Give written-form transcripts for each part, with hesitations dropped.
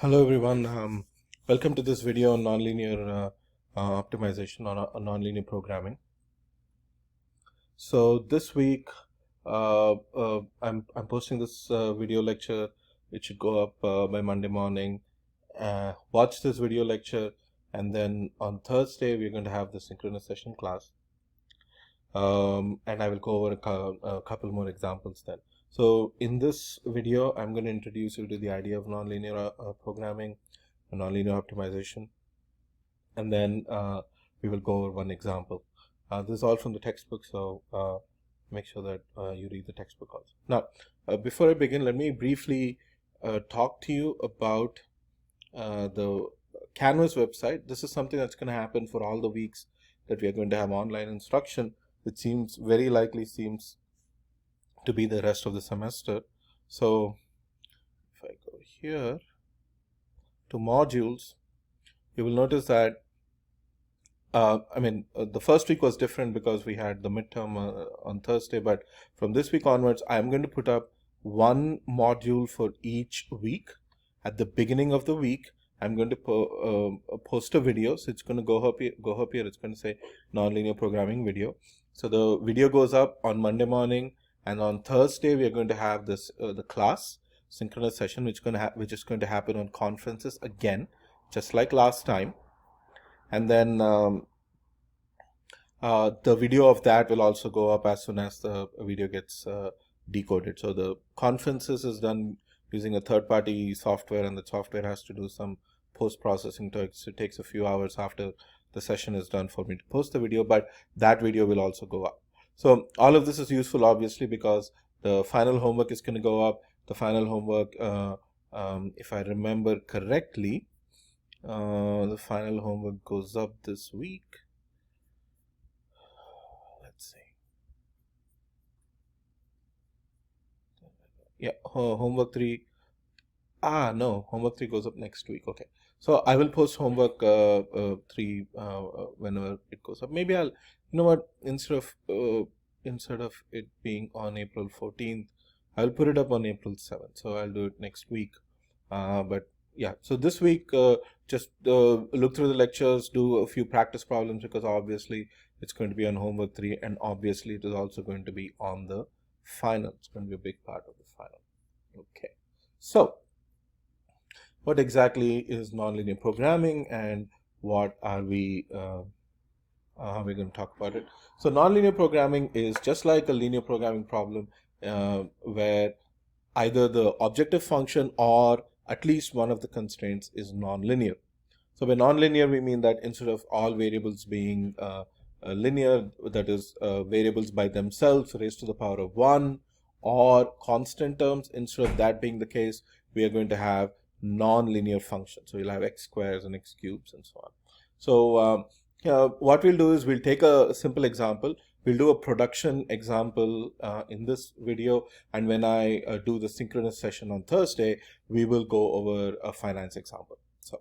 Hello everyone. Welcome to this video on nonlinear optimization on nonlinear programming. So this week I'm posting this video lecture. It should go up by Monday morning. Watch this video lecture, and then on Thursday we're going to have the synchronous session class. And I will go over a couple more examples then. So in this video, I'm going to introduce you to the idea of nonlinear programming and nonlinear optimization, and then we will go over one example. This is all from the textbook, so make sure that you read the textbook also. Now, before I begin, let me briefly talk to you about the Canvas website. This is something that's going to happen for all the weeks that we are going to have online instruction. It seems very likely seems to be the rest of the semester. So if I go here to modules, you will notice that the first week was different because we had the midterm on Thursday, but from this week onwards, I'm going to put up one module for each week. At the beginning of the week, I'm going to post a video. So it's going to go up here. It's going to say nonlinear programming video. So the video goes up on Monday morning, and on Thursday we are going to have this the class synchronous session, which is going to happen on conferences again, just like last time. And then the video of that will also go up as soon as the video gets decoded. So the conferences is done using a third-party software, and the software has to do some post-processing. So it takes a few hours after the session is done for me to post the video, but that video will also go up. So all of this is useful, obviously, because the final homework is going to go up. The final homework, if I remember correctly, the final homework goes up this week. Let's see. Yeah, homework 3. No, homework 3 goes up next week. Okay. So I will post homework 3 whenever it goes up. Maybe I'll, instead of it being on April 14th, I'll put it up on April 7th. So I'll do it next week. But yeah, so this week, just look through the lectures, do a few practice problems, because obviously it's going to be on homework 3, and obviously it is also going to be on the final. It's going to be a big part of the final. Okay. So what exactly is nonlinear programming, and what are we how are we going to talk about it? So nonlinear programming is just like a linear programming problem, where either the objective function or at least one of the constraints is nonlinear. So by nonlinear, we mean that instead of all variables being linear, that is variables by themselves raised to the power of 1, or constant terms, instead of that being the case, we are going to have non-linear functions. So you'll have x squares and x cubes and so on. So what we'll do is we'll take a simple example. We'll do a production example in this video, and when I do the synchronous session on Thursday, we will go over a finance example. So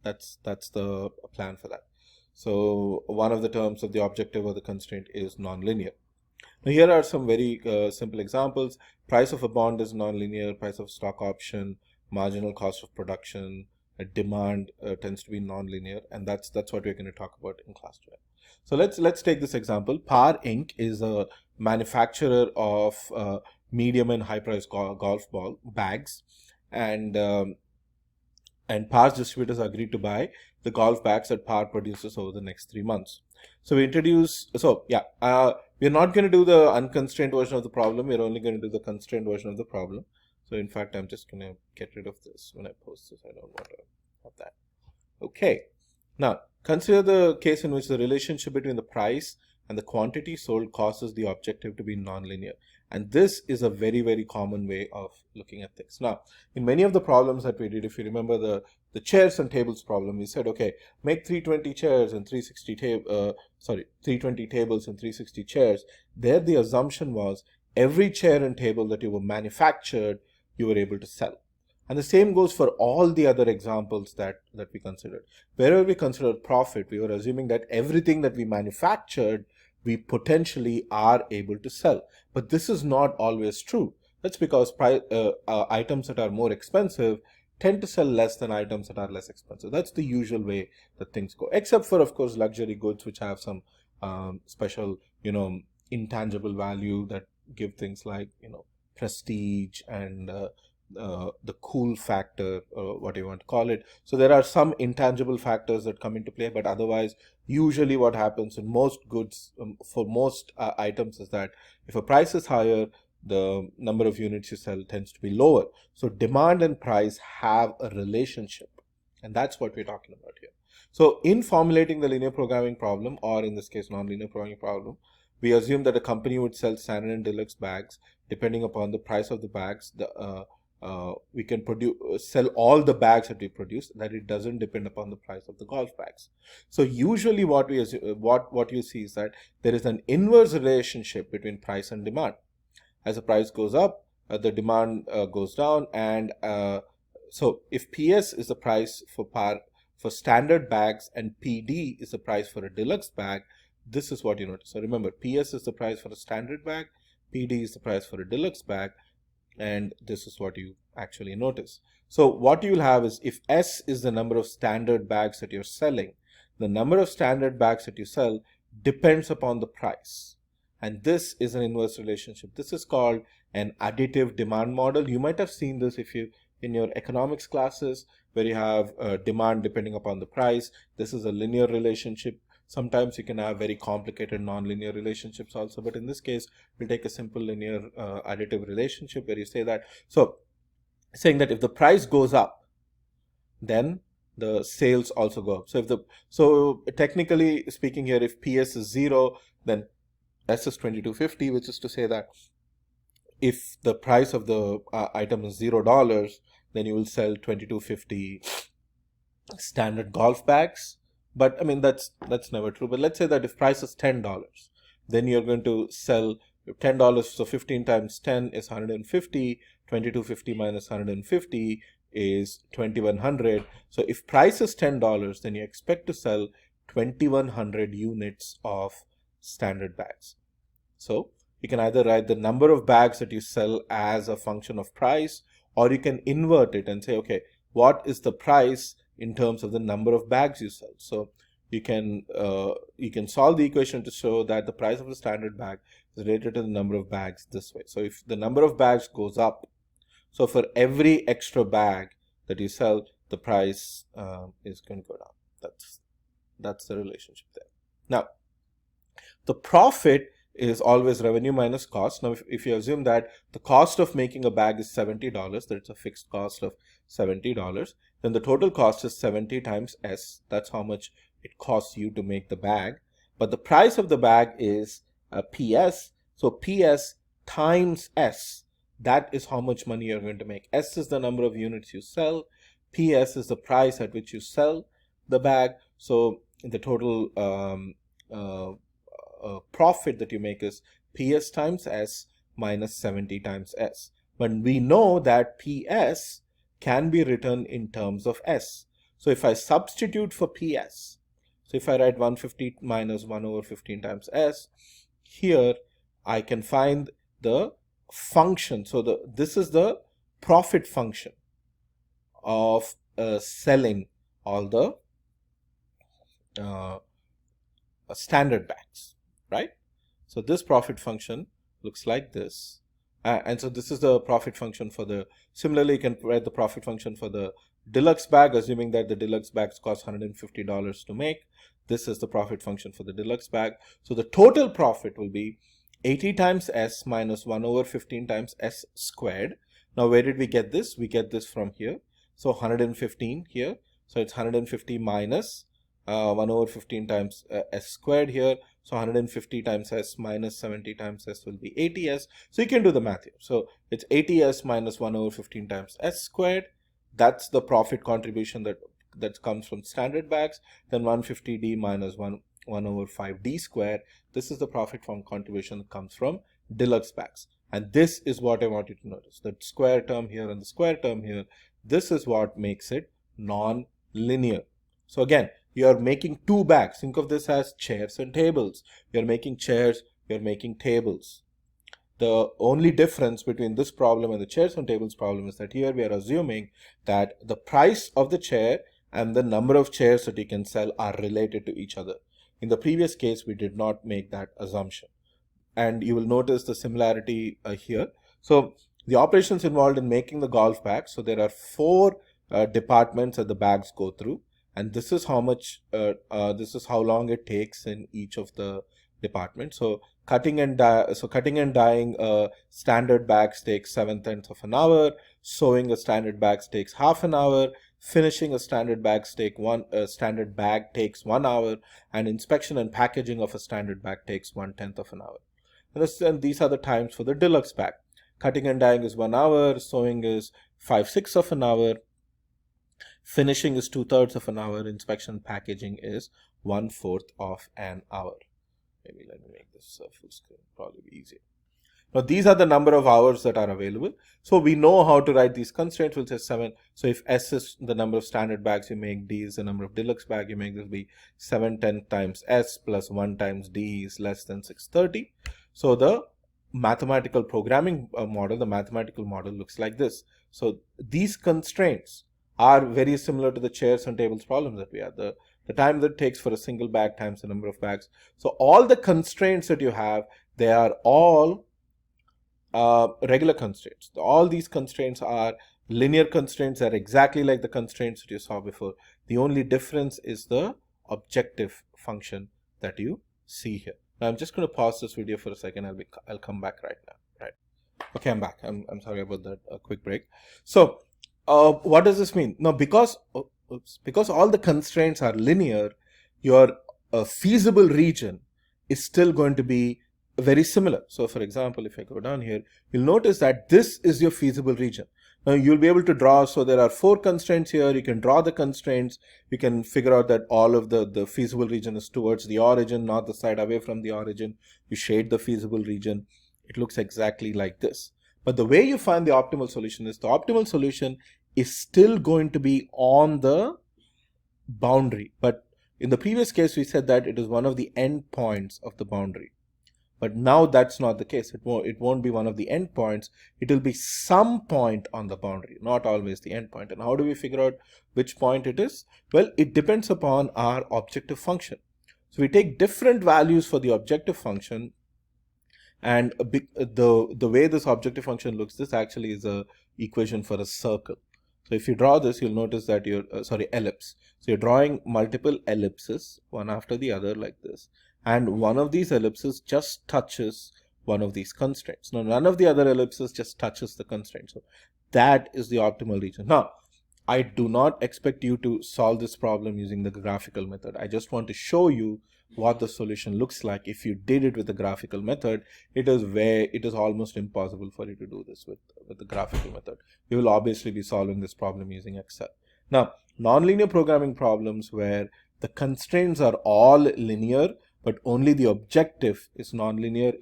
that's the plan for that. So one of the terms of the objective or the constraint is nonlinear. Now here are some very simple examples. Price of a bond is nonlinear. Price of stock option, marginal cost of production, demand tends to be nonlinear, and that's what we're going to talk about in class today. So let's take this example. Par Inc. is a manufacturer of medium and high price golf ball bags, and Par's distributors agreed to buy the golf bags that Par produces over the next 3 months. So we're not going to do the unconstrained version of the problem. We're only going to do the constrained version of the problem. So in fact, I'm just going to get rid of this when I post this. I don't want to have that. Okay. Now, consider the case in which the relationship between the price and the quantity sold causes the objective to be nonlinear. And this is a very, very common way of looking at things. Now, in many of the problems that we did, if you remember the chairs and tables problem, we said, okay, make 320 chairs and 320 tables and 360 chairs. There, the assumption was every chair and table that you were manufactured, you were able to sell. And the same goes for all the other examples that we considered. Wherever we considered profit, we were assuming that everything that we manufactured, we potentially are able to sell. But this is not always true. That's because items that are more expensive tend to sell less than items that are less expensive. That's the usual way that things go, except for, of course, luxury goods, which have some special, intangible value that give things like, prestige and the cool factor, or what you want to call it. So there are some intangible factors that come into play, but otherwise, usually what happens in most goods, for most items, is that if a price is higher, the number of units you sell tends to be lower. So demand and price have a relationship, and that's what we're talking about here. So in formulating the linear programming problem, or in this case non-linear programming problem, we assume that a company would sell standard and deluxe bags. Depending upon the price of the bags, we can sell all the bags that we produce, that it doesn't depend upon the price of the golf bags. So usually what we assume, what you see is that there is an inverse relationship between price and demand. As the price goes up, the demand goes down, and so if PS is the price for standard bags and PD is the price for a deluxe bag, this is what you notice. So remember, PS is the price for a standard bag, PD is the price for a deluxe bag, and this is what you actually notice. So what you'll have is, if S is the number of standard bags that you're selling, the number of standard bags that you sell depends upon the price. And this is an inverse relationship. This is called an additive demand model. You might have seen this in your economics classes, where you have demand depending upon the price. This is a linear relationship. Sometimes you can have very complicated nonlinear relationships also, but in this case, we'll take a simple linear additive relationship where you say that, so saying that if the price goes up, then the sales also go up. So technically speaking here, if PS is 0, then S is 2250, which is to say that if the price of the item is $0, then you will sell 2250 standard golf bags. But I mean, that's never true. But let's say that if price is $10, then you're going to sell $10. So 15 times 10 is 150. 2250 minus 150 is 2100. So if price is $10, then you expect to sell 2100 units of standard bags. So you can either write the number of bags that you sell as a function of price, or you can invert it and say, okay, what is the price in terms of the number of bags you sell? So you can solve the equation to show that the price of a standard bag is related to the number of bags this way. So if the number of bags goes up, so for every extra bag that you sell, the price is going to go down. That's the relationship there. Now, the profit is always revenue minus cost. Now, if you assume that the cost of making a bag is $70, that it's a fixed cost of $70, then the total cost is 70 times S. That's how much it costs you to make the bag. But the price of the bag is PS. So PS times S, that is how much money you're going to make. S is the number of units you sell. PS is the price at which you sell the bag. So the total profit that you make is PS times S minus 70 times S. But we know that PS can be written in terms of S. So if I substitute for PS, so if I write 150 minus 1 over 15 times S, here I can find the function. So this is the profit function of selling all the standard bags, right? So this profit function looks like this. And so this is the profit function for similarly you can write the profit function for the deluxe bag, assuming that the deluxe bags cost $150 to make. This is the profit function for the deluxe bag. So the total profit will be 80 times S minus 1 over 15 times S squared. Now, where did we get this? We get this from here. So 115 here. So it's 150 minus 1 over 15 times S squared here. So 150 times S minus 70 times S will be 80S. So you can do the math here. So it's 80S minus 1 over 15 times S squared. That's the profit contribution that comes from standard bags. Then 150D minus 1 over 5D squared. This is the profit from contribution that comes from deluxe bags. And this is what I want you to notice. The square term here and the square term here. This is what makes it non-linear. So again, you are making two bags. Think of this as chairs and tables. You're making chairs, you're making tables. The only difference between this problem and the chairs and tables problem is that here we are assuming that the price of the chair and the number of chairs that you can sell are related to each other. In the previous case, we did not make that assumption. And you will notice the similarity here. So the operations involved in making the golf bag. So there are 4 departments that the bags go through, and this is how much, this is how long it takes in each of the departments. So cutting and dyeing standard bags takes 7/10 of an hour. Sewing a standard bags takes half an hour. Finishing a standard bag takes 1 hour, and inspection and packaging of a standard bag takes 1/10 of an hour. And these are the times for the deluxe bag. Cutting and dyeing is 1 hour, sewing is 5/6 of an hour, finishing is 2/3 of an hour, inspection and packaging is 1/4 of an hour. Maybe let me make this full screen, probably be easier. Now these are the number of hours that are available. So we know how to write these constraints. We'll say 7. So if S is the number of standard bags you make, D is the number of deluxe bag you make, this will be 7/10 times S plus 1 times D is less than 630. So the mathematical programming model, the mathematical model looks like this. So these constraints are very similar to the chairs and tables problems that we had. The time that it takes for a single bag times the number of bags. So all the constraints that you have, they are all regular constraints. All these constraints are linear constraints that are exactly like the constraints that you saw before. The only difference is the objective function that you see here. Now I'm just going to pause this video for a second. I'll come back right now. Right. Okay, I'm back. I'm sorry about that quick break. So what does this mean? Now because all the constraints are linear, your feasible region is still going to be very similar. So for example, if I go down here, you'll notice that this is your feasible region. Now you'll be able to draw, so there are 4 constraints here. You can draw the constraints. You can figure out that all of the feasible region is towards the origin, not the side away from the origin. You shade the feasible region. It looks exactly like this. But the way you find the optimal solution is, the optimal solution is still going to be on the boundary. But in the previous case, we said that it is one of the endpoints of the boundary. But now that's not the case. It won't be one of the endpoints. It will be some point on the boundary, not always the endpoint. And how do we figure out which point it is? Well, it depends upon our objective function. So we take different values for the objective function, and the way this objective function looks, this actually is a equation for a circle. So if you draw this, you'll notice that you're ellipse. So you're drawing multiple ellipses, one after the other like this. And one of these ellipses just touches one of these constraints. Now, none of the other ellipses just touches the constraint. So that is the optimal region. Now, I do not expect you to solve this problem using the graphical method. I just want to show you what the solution looks like. If you did it with the graphical method, it is almost impossible for you to do this with the graphical method. You will obviously be solving this problem using Excel. Now, nonlinear programming problems where the constraints are all linear, but only the objective is nonlinear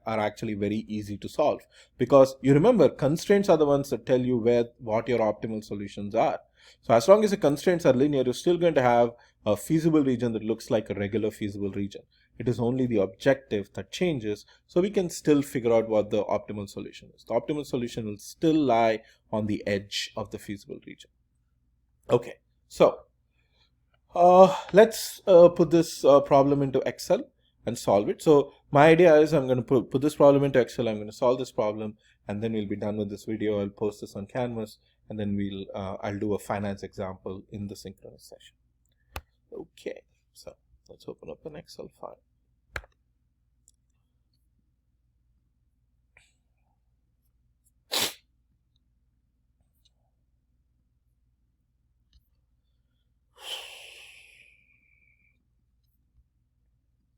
are actually very easy to solve, because you remember, constraints are the ones that tell you what your optimal solutions are. So as long as the constraints are linear, you're still going to have a feasible region that looks like a regular feasible region. It is only the objective that changes, so we can still figure out what the optimal solution is. The optimal solution will still lie on the edge of the feasible region. Okay, so let's put this problem into Excel and solve it. So my idea is, I'm going to put this problem into Excel. I'm going to solve this problem, and then we'll be done with this video. I'll post this on Canvas, and then I'll do a finance example in the synchronous session. Okay, so let's open up an Excel file.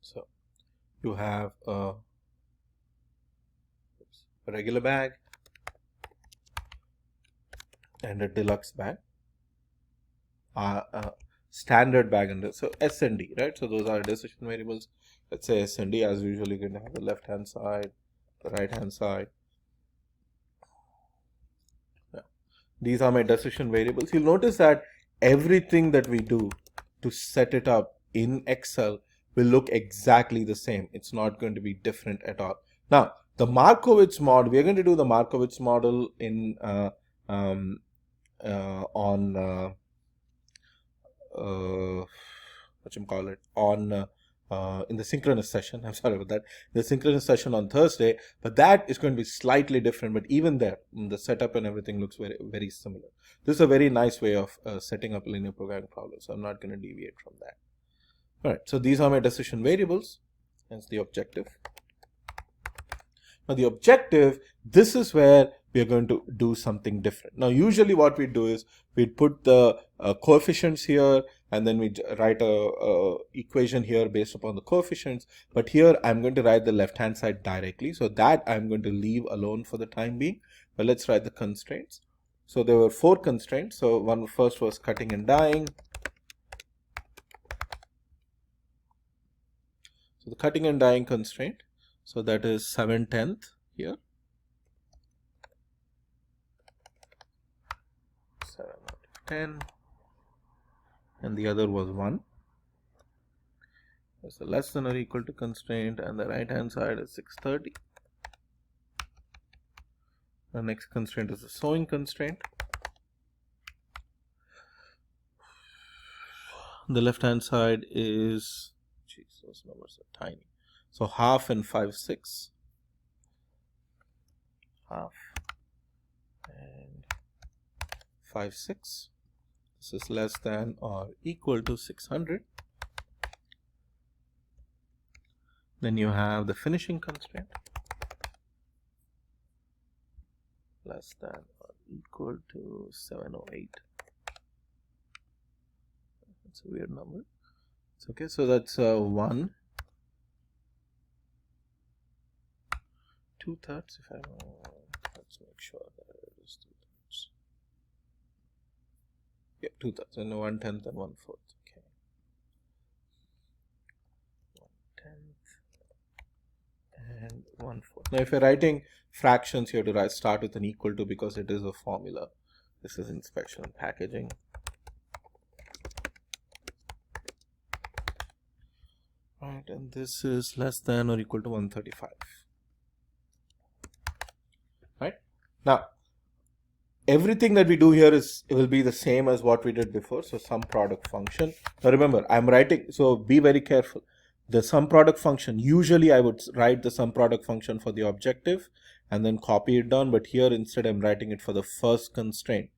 So you have a regular bag and a deluxe bag, standard bag, and so S and D, right? So those are decision variables. Let's say S and D, as usually, going to have the left hand side, the right hand side. Yeah. These are my decision variables. You'll notice that everything that we do to set it up in Excel will look exactly the same. It's not going to be different at all. Now, The Markowitz model, we're going to do the Markowitz model in in the synchronous session. I'm sorry about that. The synchronous session on Thursday, but that is going to be slightly different. But even there, the setup and everything looks very, very similar. This is a very nice way of setting up linear programming problems. So I'm not going to deviate from that. All right. So these are my decision variables. Hence the objective. Now the objective, this is where we are going to do something different. Now usually what we do is we put the coefficients here, and then we write a equation here based upon the coefficients. But here I'm going to write the left hand side directly, so that I'm going to leave alone for the time being. But let's write the constraints. So there were 4 constraints. So first was cutting and dyeing. So the cutting and dyeing constraint, so that is 7/10 here. 7 out of 10. And the other was 1. That's the less than or equal to constraint, and the right hand side is 6/30. The next constraint is the sewing constraint. The left hand side is, geez, those numbers are tiny. So half and 5/6. Half and 5/6. This is less than or equal to 600. Then you have the finishing constraint, less than or equal to 708. That's a weird number. It's okay. So that's 1 2/3. If I let's make sure that it is 2/3. Yeah, 2/3, and 1/10 and 1/4. Okay, 1/10 and 1/4. Now, if you're writing fractions, you have to start with an equal to, because it is a formula. This is inspection and packaging. Right, and this is less than or equal to 135. Right, now everything that we do here will be the same as what we did before. So sum product function. Now remember, I'm writing, so be very careful. The sum product function, usually I would write the sum product function for the objective and then copy it down, but here instead I'm writing it for the first constraint.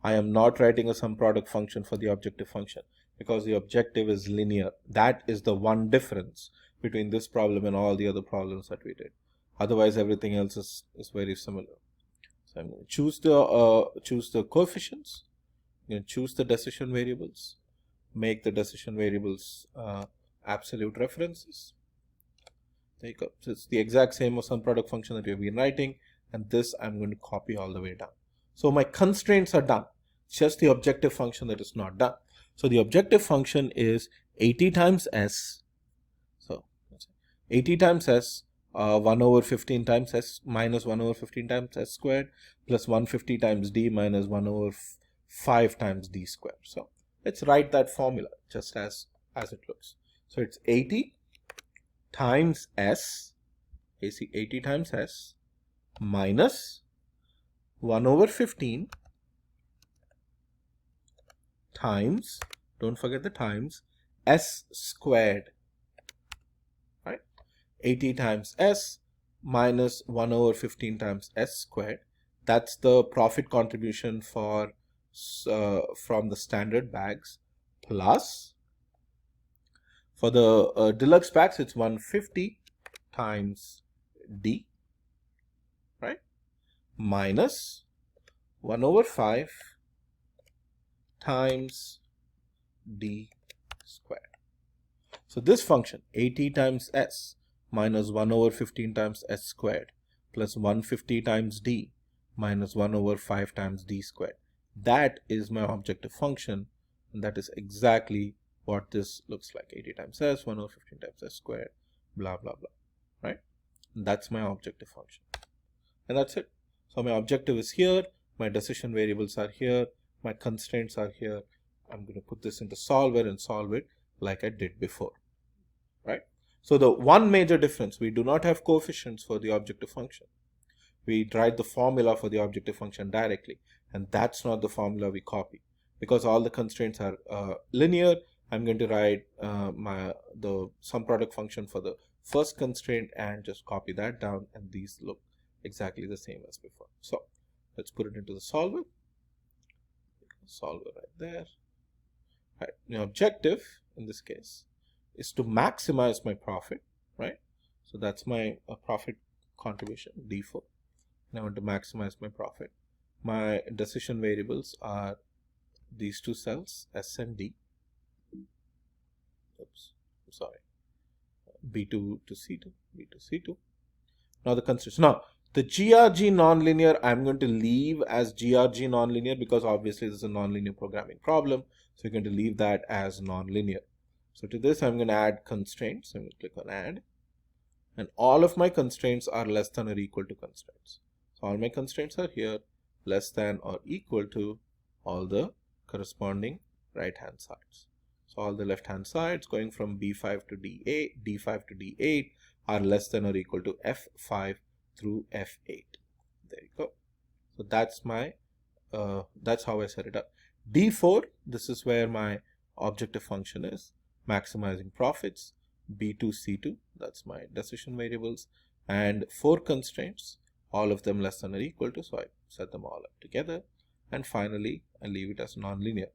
I am not writing a sum product function for the objective function, because the objective is linear. That is the one difference between this problem and all the other problems that we did. Otherwise everything else is very similar. So I'm going to choose the coefficients. I'm going to choose the decision variables, make the decision variables absolute references. There you go. So it's the exact same sum product function that we've been writing, and this I'm going to copy all the way down. So my constraints are done. It's just the objective function that is not done. So the objective function is 80 times s. So 80 times s, 1 over 15 times s minus 1 over 15 times s squared, plus 150 times d minus 1 over 5 times d squared. So let's write that formula just as it looks. So it's 80 times s, 80 times s minus 1 over 15 times, don't forget the times, s squared. 80 times s minus 1 over 15 times s squared. That's the profit contribution for from the standard bags, plus for the deluxe bags it's 150 times d, right, minus 1 over 5 times d squared. So this function 80 times s minus 1 over 15 times s squared plus 150 times d minus 1 over 5 times d squared. That is my objective function, and that is exactly what this looks like. 80 times s, 1 over 15 times s squared, blah, blah, blah, right? And that's my objective function. And that's it. So my objective is here, my decision variables are here, my constraints are here. I'm going to put this into solver and solve it like I did before, right? So the one major difference, we do not have coefficients for the objective function. We write the formula for the objective function directly, and that's not the formula we copy. Because all the constraints are linear, I'm going to write the sum product function for the first constraint and just copy that down, and these look exactly the same as before. So let's put it into the solver. Solver right there. Right. The objective in this case is to maximize my profit, right? So that's my profit contribution, D4. And I want to maximize my profit. My decision variables are these two cells, S and D. Oops, I'm sorry. B2 to C2, B2, C2. Now the constraints. Now the GRG nonlinear, I'm going to leave as GRG nonlinear because obviously this is a nonlinear programming problem. So we're going to leave that as nonlinear. So to this, I'm going to add constraints. I'm going to click on add. And all of my constraints are less than or equal to constraints. So all my constraints are here, less than or equal to all the corresponding right-hand sides. So all the left-hand sides going from B5 to D8, D5 to D8 are less than or equal to F5 through F8. There you go. So that's my, that's how I set it up. D4, this is where my objective function is, maximizing profits. B2, C2, that's my decision variables, and 4 constraints, all of them less than or equal to, so I set them all up together, and finally I leave it as nonlinear.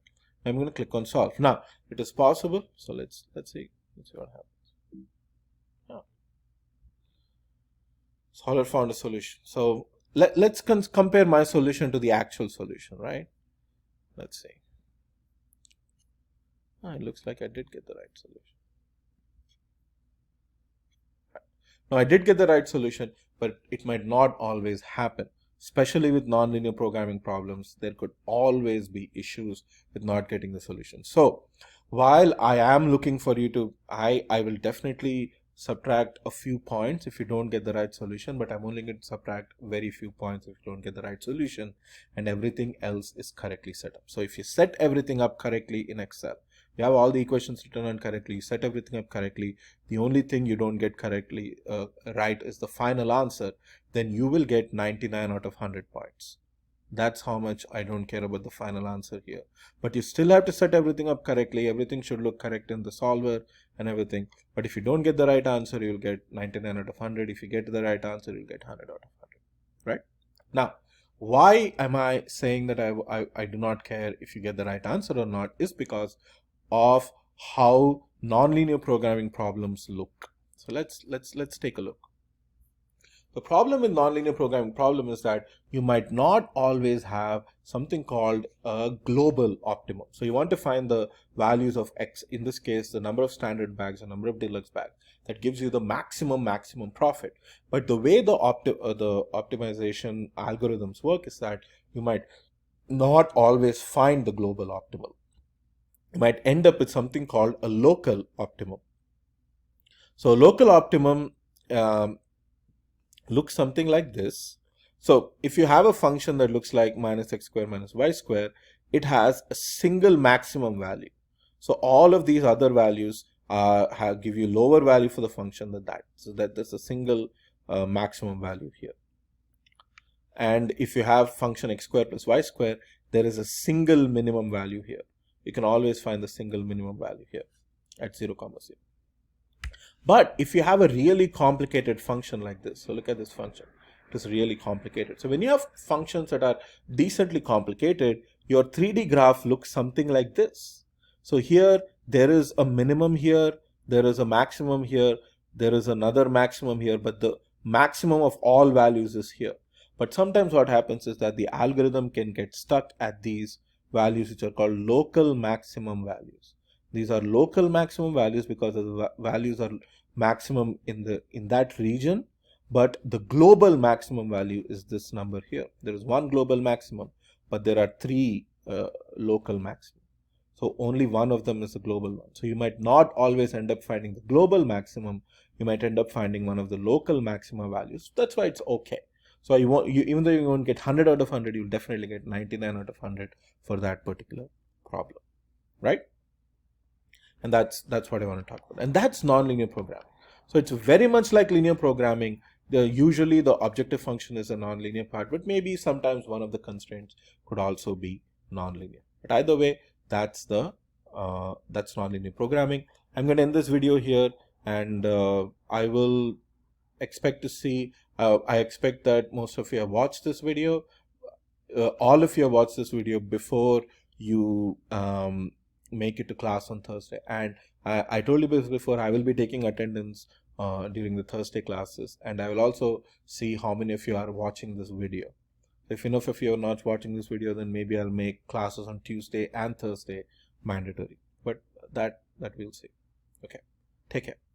I'm going to click on solve. Now it is possible, so let's see what happens. Yeah. Solver found a solution. So let's compare my solution to the actual solution, right? Let's see. It looks like I did get the right solution. Now I did get the right solution, but it might not always happen. Especially with nonlinear programming problems, there could always be issues with not getting the solution. So while I am looking for you to, I will definitely subtract a few points if you don't get the right solution, but I'm only going to subtract very few points if you don't get the right solution, and everything else is correctly set up. So if you set everything up correctly in Excel, you have all the equations written on correctly, you set everything up correctly, the only thing you don't get correctly right is the final answer, then you will get 99 out of 100 points. That's how much I don't care about the final answer here. But you still have to set everything up correctly. Everything should look correct in the solver and everything. But if you don't get the right answer, you'll get 99 out of 100. If you get the right answer, you'll get 100 out of 100. Right? Now, why am I saying that I do not care if you get the right answer or not is because of how nonlinear programming problems look. So let's take a look. The problem with nonlinear programming problem is that you might not always have something called a global optimum. So you want to find the values of X, in this case, the number of standard bags, the number of deluxe bags, that gives you the maximum profit. But the way the optimization algorithms work is that you might not always find the global optimal. You might end up with something called a local optimum. So local optimum looks something like this. So if you have a function that looks like minus x square minus y square, it has a single maximum value. So all of these other values give you lower value for the function than that. So there's a single maximum value here. And if you have function x square plus y square, there is a single minimum value here. You can always find the single minimum value here at 0, 0. But if you have a really complicated function like this, so look at this function, it is really complicated. So when you have functions that are decently complicated, your 3D graph looks something like this. So here, there is a minimum here, there is a maximum here, there is another maximum here, but the maximum of all values is here. But sometimes what happens is that the algorithm can get stuck at these values which are called local maximum values. These are local maximum values because the values are maximum in that region, but the global maximum value is this number here. There is one global maximum, but there are 3 local maximum. So only one of them is a global one. So you might not always end up finding the global maximum. You might end up finding one of the local maximum values. That's why it's okay. So even though you won't get 100 out of 100, you'll definitely get 99 out of 100 for that particular problem, right? And that's what I want to talk about. And that's nonlinear programming. So it's very much like linear programming. Usually the objective function is a nonlinear part, but maybe sometimes one of the constraints could also be nonlinear. But either way, that's nonlinear programming. I'm going to end this video here, and I will expect to see. I expect that most of you have watched this video. All of you have watched this video before you make it to class on Thursday. And I told you this before, I will be taking attendance during the Thursday classes, and I will also see how many of you are watching this video. If enough of you are not watching this video, then maybe I'll make classes on Tuesday and Thursday mandatory. But that we'll see. Okay, take care.